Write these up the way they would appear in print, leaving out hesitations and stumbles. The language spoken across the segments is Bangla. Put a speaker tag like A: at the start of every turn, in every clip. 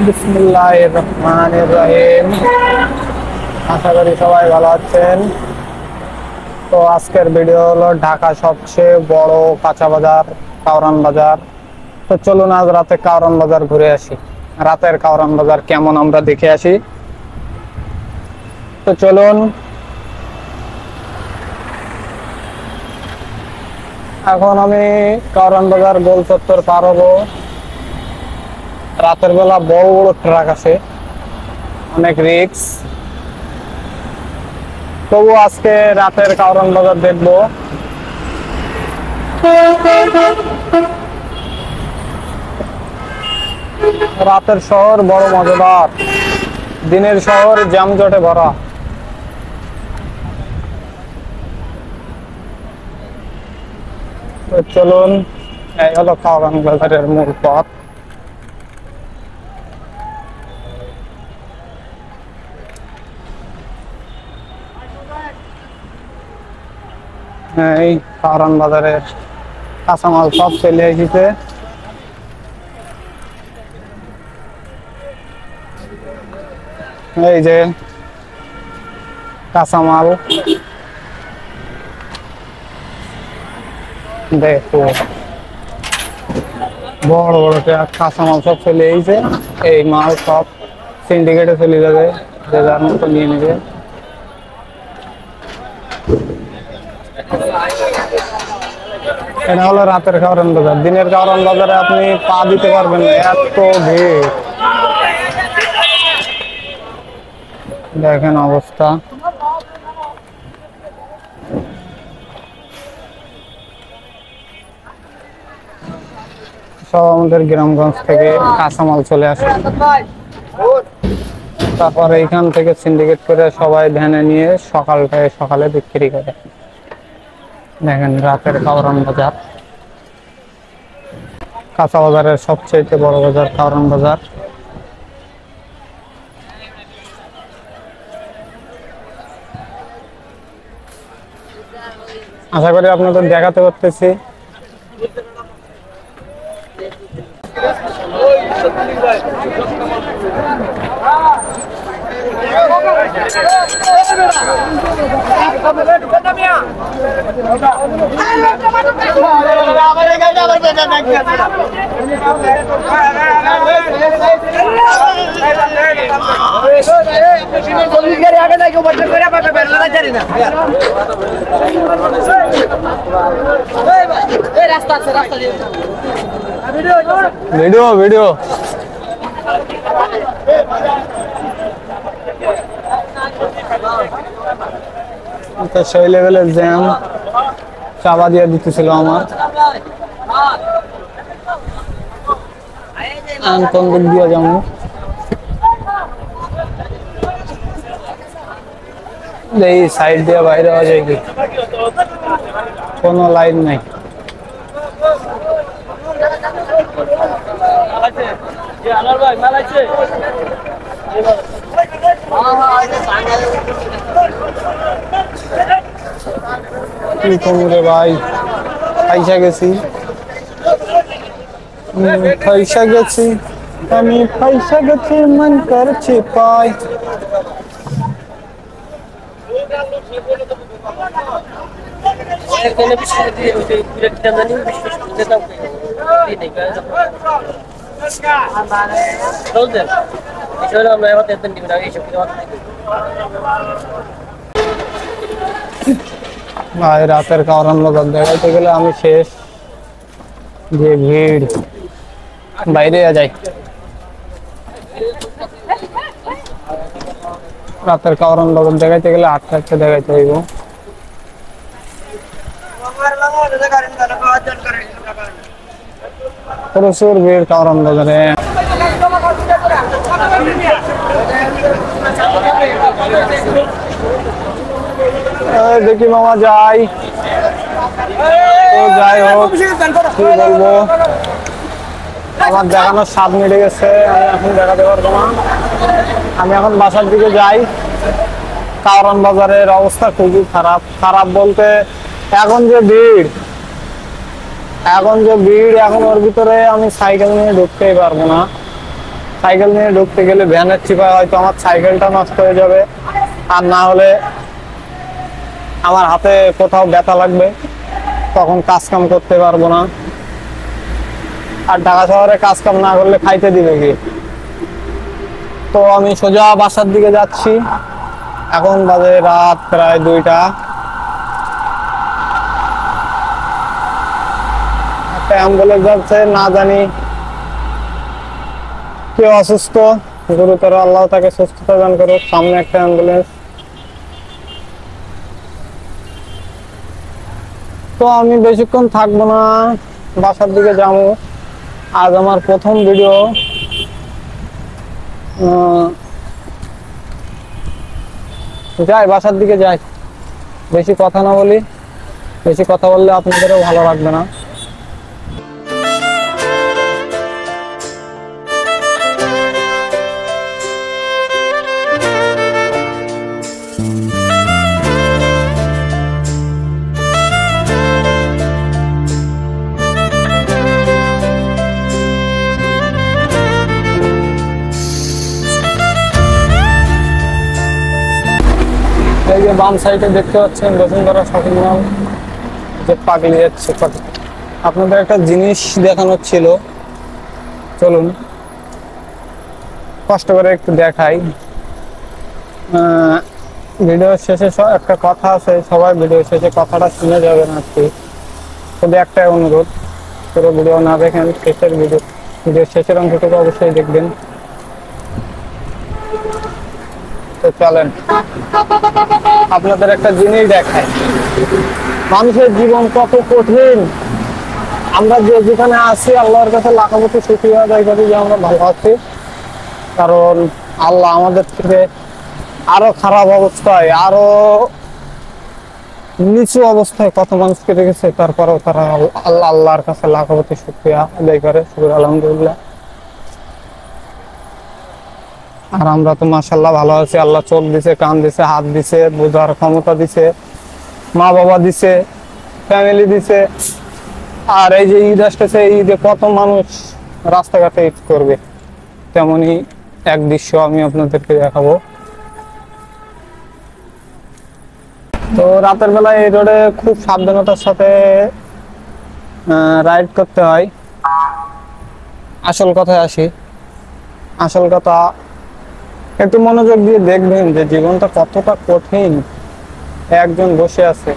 A: বিসমিল্লাহির রহমানির রহিম। আশা করি সবাই ভালো আছেন। তো আজকের ভিডিও হলো ঢাকা সবচেয়ে বড় কাঁচা বাজার কাউরান বাজার। তো চলুন আজ রাতে কাউরান বাজার ঘুরে আসি। রাতের কাউরান বাজার কেমন আমরা দেখে আসি। তো চলুন। এখন আমি কাউরান বাজার গোল চত্বর পার হবো। রাতের বেলা বড় বড় ট্রাক আছে, অনেক রিস্ক। তবু আজকে রাতের কাউরান বাজার দেখবো। রাতের শহর বড় মজাদার, দিনের শহর যানজটে ভরা। তো চলুন, এই হলো কাউরান বাজারের মূল পথ। এই কাউরান বাজারের কাঁচামাল সব চলে এসেছে। এই যে কাঁচামাল দেখো, বড় বড় কাঁচামাল সব চলে এসেছে। এই মাল সব সিন্ডিকেটে চলে যাবে, যে যার মতো নিয়ে নেবে। এটা হলো রাতের কাউরান বাজার। দিনের কাউরান বাজারে আপনি পা দিতে পারবেন না, এত ভিড়। দেখেন অবস্থা। সব আমাদের গ্রামগঞ্জ থেকে কাঁচামাল চলে আসে, তারপর এইখান থেকে সিন্ডিকেট করে সবাই ভ্যানে নিয়ে সকালে বিক্রি করে। দেখেন রাতের কাউরান বাজার, কাঁচা বাজারের সবচেয়ে বড় বাজার কাউরান বাজার। আশা করি আপনাদের দেখাতে পারতেছি। ভিডিও ভিডিও তো সেই লেভেলের জ্যাম, চাপা দিয়ে দিতেছিল আমার। কোন দিক দিয়ে যাবো? এই সাইড দিয়ে বাইরে হওয়া যায় কি? কোনো লাইন নাই। কি কমরে ভাই, পয়সা গেছি, পয়সা গেছি, আমি পয়সা গেছি, মন করছে পাই। ভাই রাতের কাউরান বাজার দেখাইতে গেলে আমি শেষ, যে ভিড়, বাইরে যাই। রাতের কাউরান বাজার দেখাইতে গেলে আটটা দেখাইতে হইব। প্রচুর ভিড় কাউরান বাজারে। দেখি মামা যাই, তো যাই হোক কি বলবো, আমার দেখানোর স্বাদ মিটে গেছে। আমি এখন দেখাতে পারবো না। আমি এখন বাসার দিকে যাই। কাউরান বাজারের অবস্থা খুবই খারাপ। খারাপ বলতে এখন যে ভিড়, এখন ওর ভিতরে আমি সাইকেল নিয়ে ঢুকতেই পারবো না। সাইকেল নিয়ে ঢুকতে গেলে ভ্যানের চিপায় হয়তো আমার সাইকেলটা নষ্ট হয়ে যাবে, আর না হলে আমার হাতে কোথাও ব্যথা লাগবে, তখন কাজ কাম করতে পারবো না। আর ঢাকা শহরে কাজ কাম না করলে খাইতে দিবে কি? তো আমি সোজা বাসার দিকে যাচ্ছি। এখন বাজে রাত প্রায় 2টা। একটা অ্যাম্বুলেন্স যাচ্ছে, না জানি কেউ অসুস্থ, গুরুতর, আল্লাহ তাকে সুস্থতা দান করুক। সামনে একটা অ্যাম্বুলেন্স। তো আমি বেশিক্ষণ থাকবো না, বাসার দিকে যাবো। আজ আমার প্রথম ভিডিও। যাই, বাসার দিকে যাই, বেশি কথা না বলি, বেশি কথা বললে আপনাদেরও ভালো লাগবে না। এই যে বাম সাইডে দেখতে পাচ্ছেন বসুন্ধরা শপিং মল, যে পাগলি যাচ্ছে। আপনাদের একটা জিনিস দেখানোর ছিল, চলুন কষ্ট করে একটু দেখাই। ভিডিও শেষে একটা কথা আছে, সবাই ভিডিও শেষে কথাটা শুনে যাবেন। আজকে শুধু একটাই অনুরোধ, পুরো ভিডিও না দেখেন, ভিডিও শেষের অংশটুকু অবশ্যই দেখবেন। তো চলেন আপনাদের একটা জিনিস দেখাই। মানুষের জীবন কত কঠিন। আমরা যেখানে আছি, আল্লাহর কাছে লাখপতি শুকরিয়া আদায় করি যে আমরা ভালো আছি, কারণ আল্লাহ আমাদের থেকে আরো খারাপ অবস্থায়, আরো নিচু অবস্থায় কত মানুষকে রেখেছে, তারপরেও তারা আল্লাহর কাছে লাখপতি শুকরিয়া আদায় করে, শুকর আলহামদুলিল্লাহ। আর আমরা তো মাশাআল্লাহ ভালো আছি। আল্লাহ চোখ দিছে, কান দিছে, হাত দিছে, বোঝার ক্ষমতা দিছে, মা বাবা দিছে, ফ্যামিলি দিছে। আর এই যে ঈদ আসতেছে, ঈদে কত মানুষ রাস্তাঘাটে ঈদ করবে, তেমনি এক দৃশ্য আমি আপনাদেরকে দেখাবো। তো রাতের বেলায় এই রোডে খুব সাবধানতার সাথে রাইড করতে হয়। আসল কথায় আসি, আসল কথা একটু মনোযোগ দিয়ে দেখবেন যে জীবনটা কতটা কঠিন। একজন বসে আছে,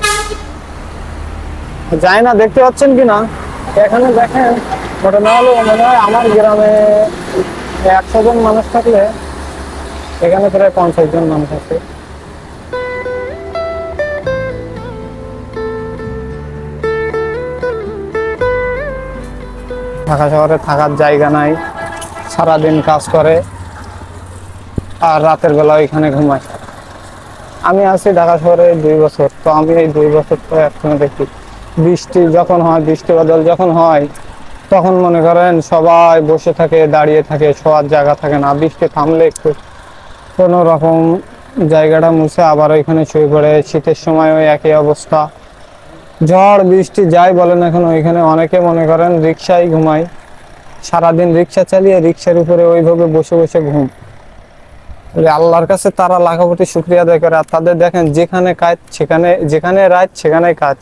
A: যায় না, দেখতে পাচ্ছেন কিনা এখানে দেখেন। ঘটনা হলো, মনে হয় আমার গ্রামে 100 জন মানুষ থাকলে এখানে প্রায় 50 জন মানুষ আছে। ঢাকা শহরে থাকার জায়গা নাই, সারাদিন কাজ করে আর রাতের বেলা এখানে ঘুমায়। আমি আছি ঢাকা শহরে 2 বছর। তো আমি এই 2 বছর তো একসঙ্গে দেখি, বৃষ্টি যখন হয়, বৃষ্টি বাদল যখন হয়, তখন মনে করেন সবাই বসে থাকে, দাঁড়িয়ে থাকে, শোয়ার জায়গা থাকে না। বৃষ্টি থামলে একটু কোনো রকম জায়গাটা মুছে আবার ওইখানে শুয়ে পড়ে। শীতের সময় ওই একই অবস্থা, ঝড় বৃষ্টি যাই বলেন এখন, ওইখানে অনেকে মনে করেন রিক্সায় ঘুমায়। সারাদিন রিক্সা চালিয়ে রিক্সার উপরে ওইভাবে বসে বসে ঘুম। আল্লাহর কাছে তারা লাখপতি শুকরিয়া আদায় করে। আর তাদের দেখেন যেখানে কাজ সেখানে, যেখানে রাত সেখানে কাজ।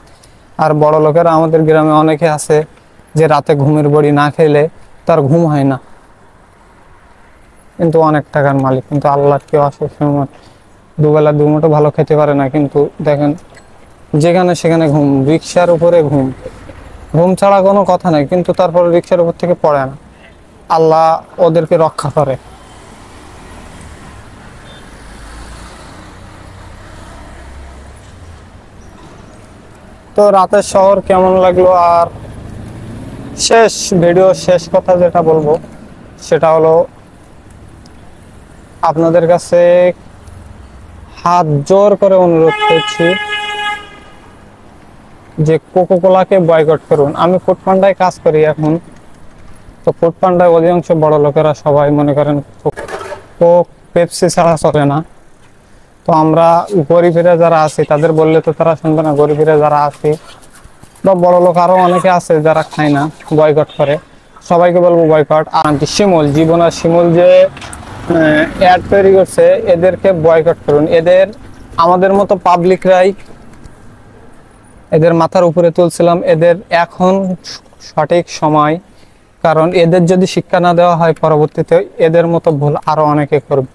A: আর বড় লোকেরা আমাদের গ্রামে অনেকে আছে যে রাতে ঘুমের বড়ি না খেলে তার ঘুম হয় না, কিন্তু অনেক টাকার মালিক। কিন্তু আল্লাহর কেউ আসে সময় দুবেলা দুমুঠো ভালো খেতে পারে না, কিন্তু দেখেন যেখানে সেখানে ঘুম, রিক্সার উপরে ঘুম। ঘুম ছাড়া কোনো কথা নাই, কিন্তু তারপরে রিক্সার উপর থেকে পড়ে না। আল্লাহ ওদেরকে রক্ষা করে। তো রাতের শহর কেমন লাগলো, আর শেষ ভিডিও শেষ কথা যেটা বলবো সেটা হলো, আপনাদের কাছে হাত জোর করে অনুরোধ করছি যে কোকোকোলাকে বয়কট করুন। আমি ফুডপান্ডায় কাজ করি এখন। তো ফুডপান্ডায় অধিকাংশ বড় লোকেরা সবাই মনে করেন কোক পেপসি ছাড়া চলে না। তো আমরা গরিবেরা যারা আছি তাদের বললে তো তারা শুনবে না। গরিবেরা যারা আছি বা বড় লোক আরো অনেকে আছে যারা খায় না, বয়কট করে, সবাইকে বলবো বয়কট। আর শিমুল, জীবন আর শিমুল যে অ্যাড তৈরি করছে, এদেরকে বয়কট করুন। এদের আমাদের মতো পাবলিকরাই এদের মাথার উপরে তুলছিলাম। এদের এখন সঠিক সময়, কারণ এদের যদি শিক্ষা না দেওয়া হয় পরবর্তীতে এদের মতো ভুল আরো অনেকে করবে।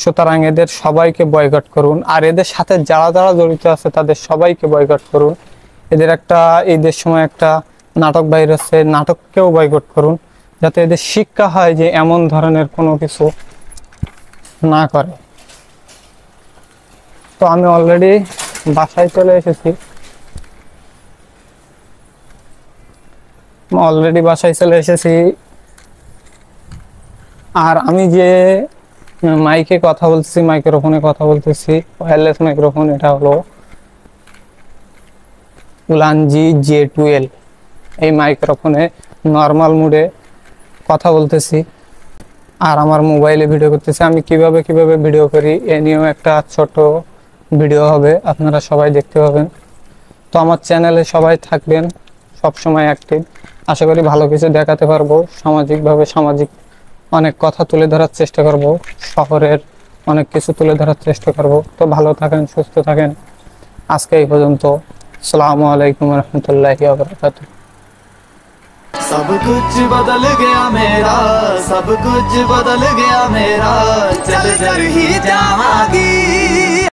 A: সুতরাং এদের সবাইকে বয়কট করুন। আর এদের সাথে যারা যারা জড়িত আছে তাদের সবাইকে বয়কট করুন। এদের একটা ঈদের সময় একটা নাটক বাইর হচ্ছে, নাটককেও বয়কট করুন, যাতে এদের শিক্ষা হয় যে এমন ধরনের কোনো কিছু না করে। তো আমি অলরেডি বাসায় চলে এসেছি। আর আমি যে মাইকে কথা বলতেছি, মাইক্রোফোনে কথা বলতেছি, ওয়্যারলেস মাইক্রোফোন, এটা হলো উলানজি J12। এই মাইক্রোফোনে নর্মাল মোডে কথা বলতেছি আর আমার মোবাইলে ভিডিও করতেছি। আমি কিভাবে ভিডিও করি এ নিয়েও একটা ছোট ভিডিও হবে, আপনারা সবাই দেখতে পাবেন। তো আমার চ্যানেলে সবাই থাকবেন, সব সময় অ্যাক্টিভ। আশা করি ভালো কিছু দেখাতে পারবো। সামাজিক অনেক কথা তুলে ধরার চেষ্টা করব, শহরের অনেক কিছু তুলে ধরার চেষ্টা করব। তো ভালো থাকেন, সুস্থ থাকেন। আজকে এই পর্যন্ত। আসসালামু আলাইকুম রহমতুল্লাহি ওয়া বারাকাতুহু।
B: सब कुछ बदल गया मेरा, सब कुछ बदल गया मेरा, चल कर ही जावांगी।